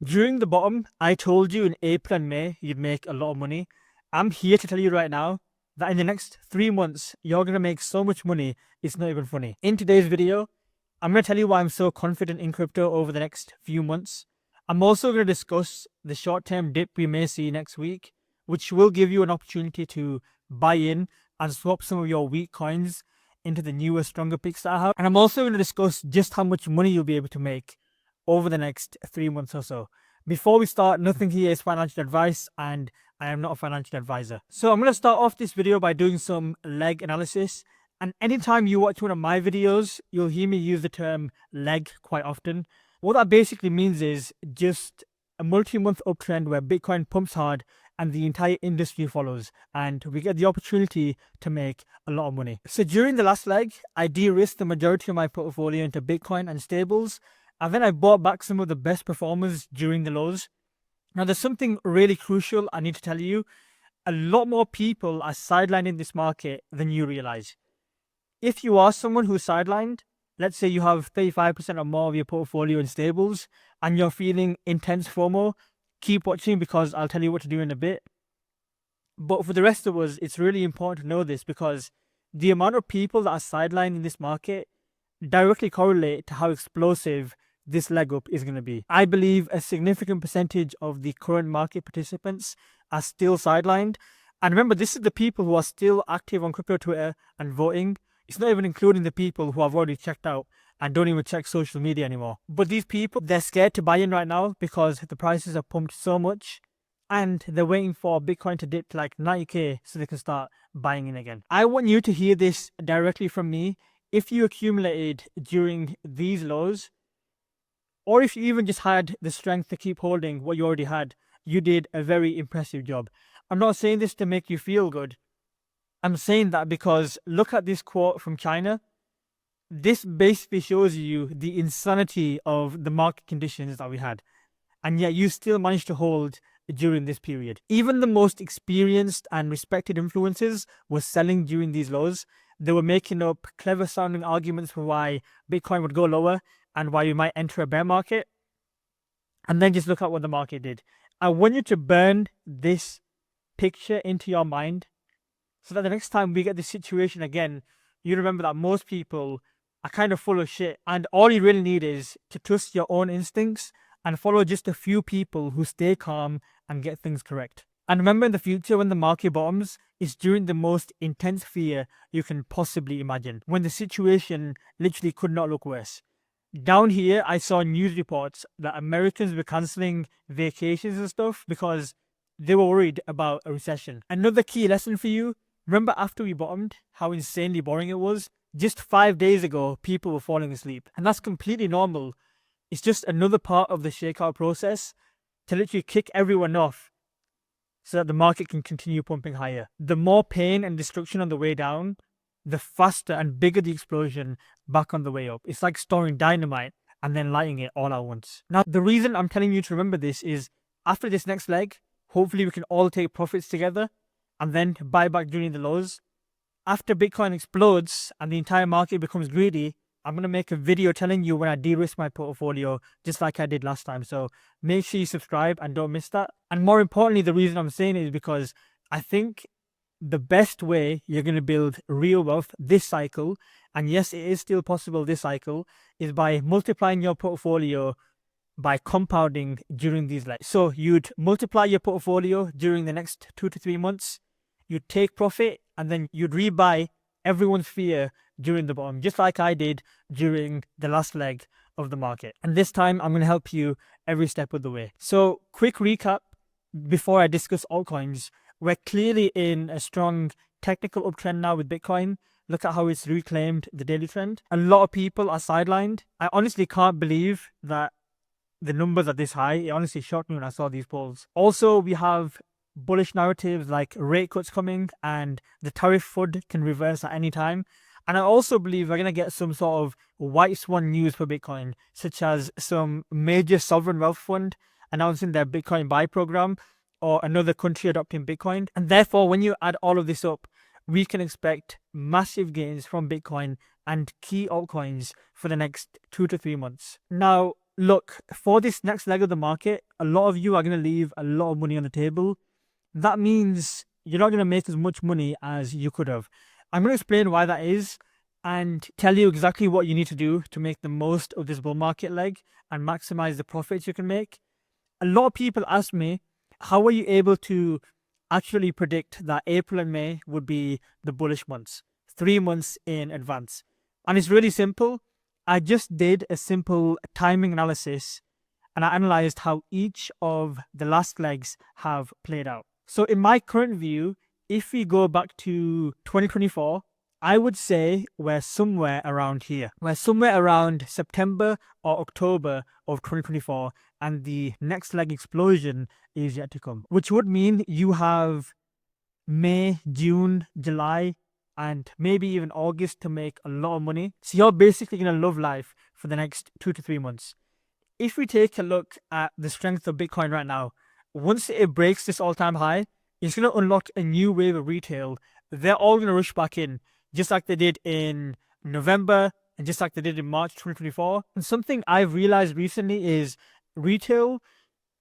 During the bottom, I told you in April and May you'd make a lot of money. I'm here to tell you right now that in the next 3 months, you're going to make so much money, it's not even funny. In today's video, I'm going to tell you why I'm so confident in crypto over the next few months. I'm also going to discuss the short-term dip we may see next week, which will give you an opportunity to buy in and swap some of your weak coins into the newer, stronger picks that I have. And I'm also going to discuss just how much money you'll be able to make over the next 3 months or so. Before we start, nothing here is financial advice and I am not a financial advisor. So I'm going to start off this video by doing some leg analysis. And anytime you watch one of my videos, you'll hear me use the term leg quite often. What that basically means is just a multi-month uptrend where Bitcoin pumps hard and the entire industry follows, and we get the opportunity to make a lot of money. So during the last leg, I de-risked the majority of my portfolio into Bitcoin and stables, and then I bought back some of the best performers during the lows. Now, there's something really crucial I need to tell you. A lot more people are sidelining this market than you realize. If you are someone who's sidelined, let's say you have 35% or more of your portfolio in stables and you're feeling intense FOMO, keep watching because I'll tell you what to do in a bit. But for the rest of us, it's really important to know this because the amount of people that are sidelined in this market directly correlate to how explosive this leg up is going to be. I believe a significant percentage of the current market participants are still sidelined. And remember, this is the people who are still active on crypto Twitter and voting. It's not even including the people who have already checked out and don't even check social media anymore. But these people, they're scared to buy in right now because the prices are pumped so much and they're waiting for Bitcoin to dip to like 90k so they can start buying in again. I want you to hear this directly from me. If you accumulated during these lows, or if you even just had the strength to keep holding what you already had, you did a very impressive job. I'm not saying this to make you feel good. I'm saying that because look at this quote from China. This basically shows you the insanity of the market conditions that we had. And yet you still managed to hold during this period. Even the most experienced and respected influencers were selling during these lows. They were making up clever sounding arguments for why Bitcoin would go lower and why we might enter a bear market. And then just look at what the market did. I want you to burn this picture into your mind so that the next time we get this situation again, you remember that most people are kind of full of shit. And all you really need is to trust your own instincts and follow just a few people who stay calm and get things correct. And remember, in the future, when the market bottoms, it's during the most intense fear you can possibly imagine, when the situation literally could not look worse. Down here, I saw news reports that Americans were cancelling vacations and stuff because they were worried about a recession. Another key lesson for you, remember after we bottomed, how insanely boring it was? Just 5 days ago, people were falling asleep. And that's completely normal. It's just another part of the shakeout process to literally kick everyone off so that the market can continue pumping higher. The more pain and destruction on the way down, the faster and bigger the explosion back on the way up. It's like storing dynamite and then lighting it all at once. Now, the reason I'm telling you to remember this is after this next leg, hopefully we can all take profits together and then buy back during the lows. After Bitcoin explodes and the entire market becomes greedy, I'm going to make a video telling you when I de-risk my portfolio, just like I did last time. So make sure you subscribe and don't miss that. And more importantly, the reason I'm saying it is because I think the best way you're going to build real wealth this cycle, and yes, it is still possible this cycle, is by multiplying your portfolio by compounding during these legs. So you'd multiply your portfolio during the next 2 to 3 months, you'd take profit, and then you'd rebuy everyone's fear during the bottom, just like I did during the last leg of the market. And this time I'm going to help you every step of the way. So quick recap before I discuss altcoins. We're clearly in a strong technical uptrend now with Bitcoin. Look at how it's reclaimed the daily trend. A lot of people are sidelined. I honestly can't believe that the numbers are this high. It honestly shocked me when I saw these polls. Also, we have bullish narratives like rate cuts coming and the tariff FUD can reverse at any time. And I also believe we're going to get some sort of white swan news for Bitcoin, such as some major sovereign wealth fund announcing their Bitcoin buy program or another country adopting Bitcoin. And therefore, when you add all of this up, we can expect massive gains from Bitcoin and key altcoins for the next 2 to 3 months. Now, look, for this next leg of the market, a lot of you are going to leave a lot of money on the table. That means you're not going to make as much money as you could have. I'm going to explain why that is and tell you exactly what you need to do to make the most of this bull market leg and maximize the profits you can make. A lot of people ask me, how are you able to actually predict that April and May would be the bullish months, 3 months in advance? And it's really simple. I just did a simple timing analysis and I analyzed how each of the last legs have played out. So in my current view, if we go back to 2024, I would say we're somewhere around here. We're somewhere around September or October of 2024, and the next leg explosion is yet to come, which would mean you have May, June, July, and maybe even August to make a lot of money. So you're basically going to love life for the next 2 to 3 months. If we take a look at the strength of Bitcoin right now, once it breaks this all-time high, it's going to unlock a new wave of retail. They're all going to rush back in, just like they did in November and just like they did in March 2024. And something I've realized recently is retail,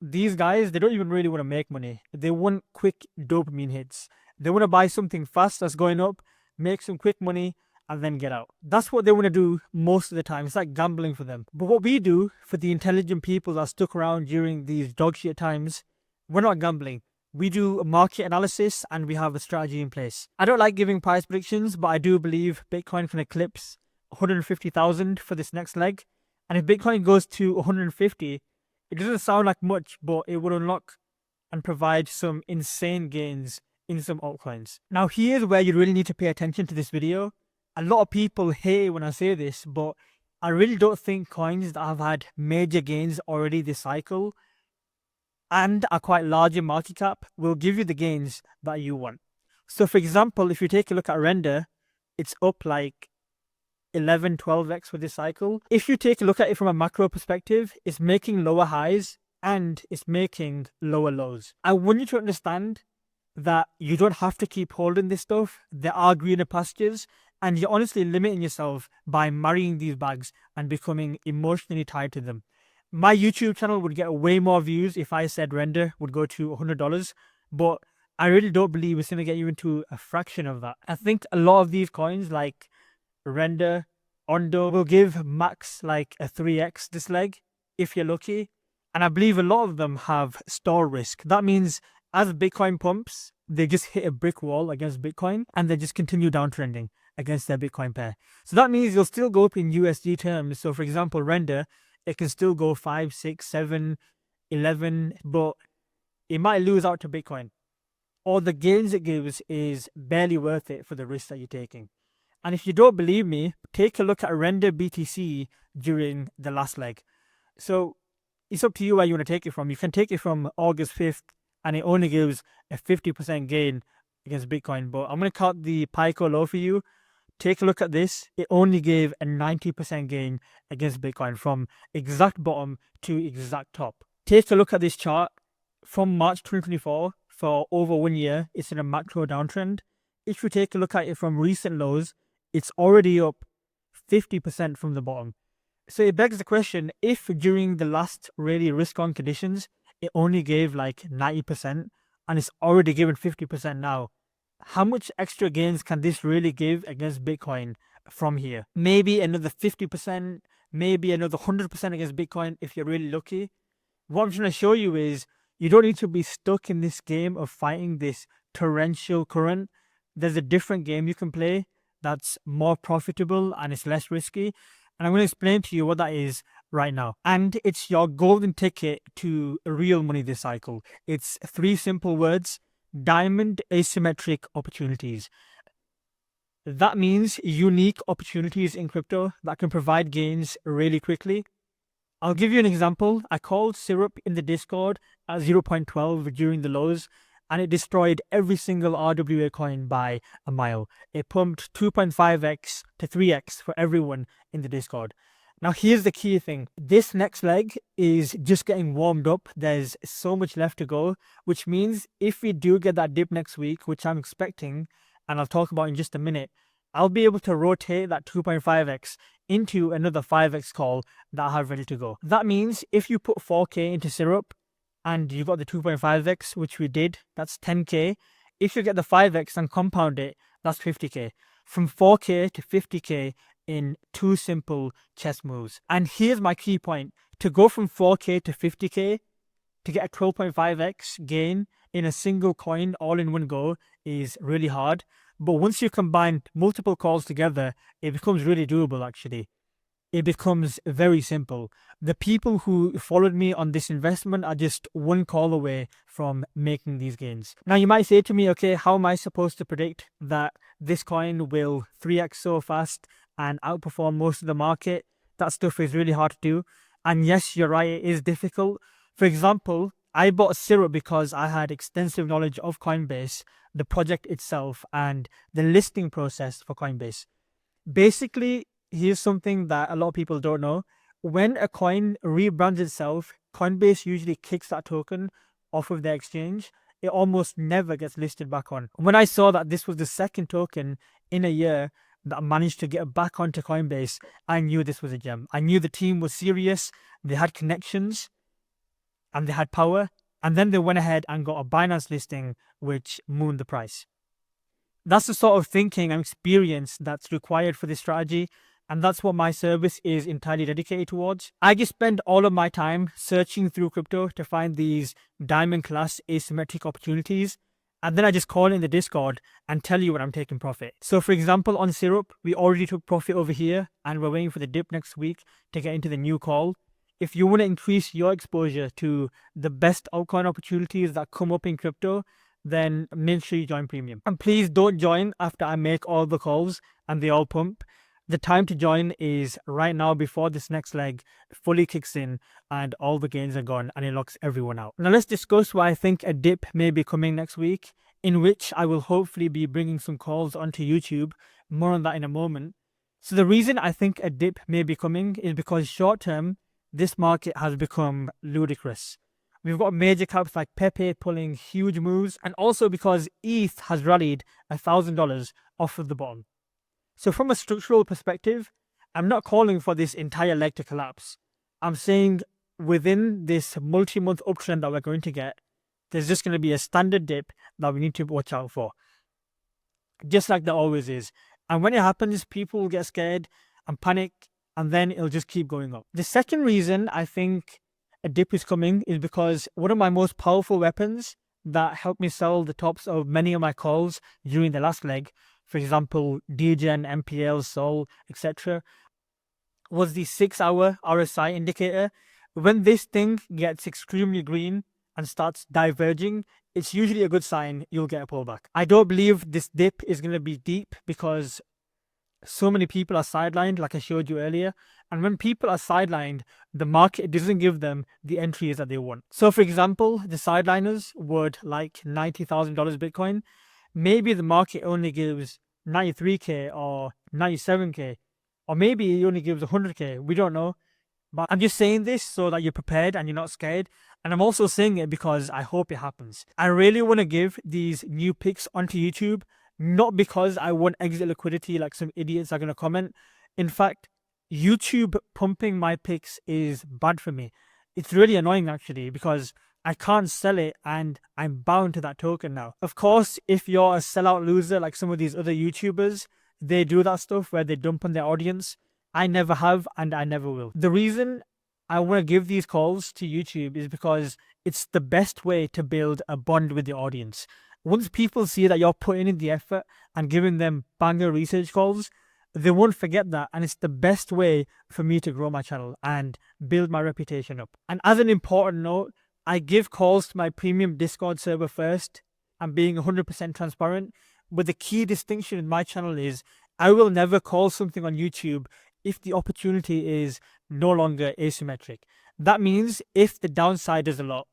these guys, they don't even really want to make money. They want quick dopamine hits. They want to buy something fast that's going up, make some quick money, and then get out. That's what they want to do most of the time. It's like gambling for them. But what we do for the intelligent people that stuck around during these dog shit times, we're not gambling. We do a market analysis and we have a strategy in place. I don't like giving price predictions, but I do believe Bitcoin can eclipse 150,000 for this next leg. And if Bitcoin goes to 150, it doesn't sound like much, but it will unlock and provide some insane gains in some altcoins. Now, here's where you really need to pay attention to this video. A lot of people hate when I say this, but I really don't think coins that have had major gains already this cycle and are quite large in market cap will give you the gains that you want. So for example, if you take a look at Render, it's up like 11, 12x for this cycle. If you take a look at it from a macro perspective, it's making lower highs and it's making lower lows. I want you to understand that you don't have to keep holding this stuff. There are greener pastures, and you're honestly limiting yourself by marrying these bags and becoming emotionally tied to them. My YouTube channel would get way more views if I said Render would go to $100, but I really don't believe it's going to get even to a fraction of that. I think a lot of these coins like Render, Ondo will give max like a 3x this leg if you're lucky. And I believe a lot of them have store risk. That means as Bitcoin pumps, they just hit a brick wall against Bitcoin and they just continue downtrending against their Bitcoin pair. So that means you'll still go up in USD terms. So for example, Render, it can still go 5, 6, 7, 11, but it might lose out to Bitcoin. Or the gains it gives is barely worth it for the risk that you're taking. And if you don't believe me, take a look at Render BTC during the last leg. So it's up to you where you want to take it from. You can take it from August 5th and it only gives a 50% gain against Bitcoin. But I'm going to count the Pico low for you. Take a look at this. It only gave a 90% gain against Bitcoin from exact bottom to exact top. Take a look at this chart from March 2024 for over 1 year. It's in a macro downtrend. If you take a look at it from recent lows, it's already up 50% from the bottom. So it begs the question, if during the last really risk-on conditions, it only gave like 90% and it's already given 50% now, how much extra gains can this really give against Bitcoin from here? Maybe another 50%, maybe another 100% against Bitcoin if you're really lucky. What I'm trying to show you is you don't need to be stuck in this game of fighting this torrential current. There's a different game you can play that's more profitable and it's less risky. And I'm going to explain to you what that is right now. And it's your golden ticket to real money this cycle. It's 3 simple words: diamond asymmetric opportunities. That means unique opportunities in crypto that can provide gains really quickly. I'll give you an example. I called Syrup in the Discord at 0.12 during the lows, and it destroyed every single RWA coin by a mile. It pumped 2.5x to 3x for everyone in the Discord. Now here's the key thing. This next leg is just getting warmed up. There's so much left to go, which means if we do get that dip next week, which I'm expecting, and I'll talk about in just a minute, I'll be able to rotate that 2.5x into another 5x call that I have ready to go. That means if you put 4k into syrup and you got the 2.5x, which we did, that's 10k. If you get the 5x and compound it, that's 50k. From 4k to 50k in 2 simple chess moves. And here's my key point. To go from 4k to 50k to get a 12.5x gain in a single coin all in one go is really hard. But once you combine multiple calls together, it becomes really doable actually. It becomes very simple. The people who followed me on this investment are just one call away from making these gains. Now you might say to me, okay, how am I supposed to predict that this coin will 3x so fast and outperform most of the market? That stuff is really hard to do. And yes, you're right, it is difficult. For example, I bought Syrup because I had extensive knowledge of Coinbase, the project itself, and the listing process for Coinbase. Basically, here's something that a lot of people don't know. When a coin rebrands itself, Coinbase usually kicks that token off of their exchange. It almost never gets listed back on. When I saw that this was the second token in a year that managed to get back onto Coinbase, I knew this was a gem. I knew the team was serious, they had connections, and they had power. And then they went ahead and got a Binance listing, which mooned the price. That's the sort of thinking and experience that's required for this strategy. And that's what my service is entirely dedicated towards. I just spend all of my time searching through crypto to find these diamond class asymmetric opportunities. And then I just call in the Discord and tell you when I'm taking profit. So for example, on Syrup, we already took profit over here and we're waiting for the dip next week to get into the new call. If you want to increase your exposure to the best altcoin opportunities that come up in crypto, then make sure you join Premium. And please don't join after I make all the calls and they all pump. The time to join is right now before this next leg fully kicks in and all the gains are gone and it locks everyone out. Now let's discuss why I think a dip may be coming next week, in which I will hopefully be bringing some calls onto YouTube. More on that in a moment. So the reason I think a dip may be coming is because short term, this market has become ludicrous. We've got major caps like Pepe pulling huge moves, and also because ETH has rallied $1,000 off of the bottom. So from a structural perspective, I'm not calling for this entire leg to collapse. I'm saying within this multi-month uptrend that we're going to get, there's just going to be a standard dip that we need to watch out for. Just like there always is. And when it happens, people will get scared and panic, and then it'll just keep going up. The second reason I think a dip is coming is because one of my most powerful weapons that helped me sell the tops of many of my calls during the last leg, for example, DGen, MPL, Sol, etc., was the 6-hour RSI indicator. When this thing gets extremely green and starts diverging, it's usually a good sign you'll get a pullback. I don't believe this dip is going to be deep because so many people are sidelined, like I showed you earlier. And when people are sidelined, the market doesn't give them the entries that they want. So for example, the sideliners would like $90,000 Bitcoin. Maybe the market only gives 93k or 97k, or maybe it only gives 100k. We don't know. But I'm just saying this so that you're prepared and you're not scared. And I'm also saying it because I hope it happens. I really want to give these new picks onto YouTube, not because I want exit liquidity like some idiots are going to comment. In fact, YouTube pumping my picks is bad for me. It's really annoying actually because I can't sell it and I'm bound to that token now. Of course, if you're a sellout loser like some of these other YouTubers, they do that stuff where they dump on their audience. I never have and I never will. The reason I want to give these calls to YouTube is because it's the best way to build a bond with the audience. Once people see that you're putting in the effort and giving them banger research calls, they won't forget that, and it's the best way for me to grow my channel and build my reputation up. And as an important note, I give calls to my premium Discord server first. I'm being 100% transparent, but the key distinction in my channel is I will never call something on YouTube if the opportunity is no longer asymmetric. That means if the downside is a lot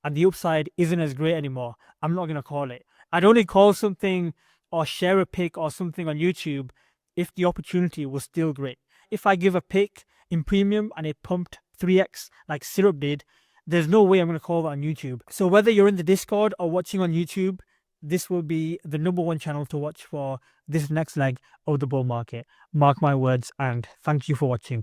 and the upside isn't as great anymore, I'm not going to call it. I'd only call something or share a pick or something on YouTube if the opportunity was still great. If I give a pick in premium and it pumped 3x like Syrup did, there's no way I'm going to call that on YouTube. So whether you're in the Discord or watching on YouTube, this will be the #1 channel to watch for this next leg of the bull market. Mark my words, and thank you for watching.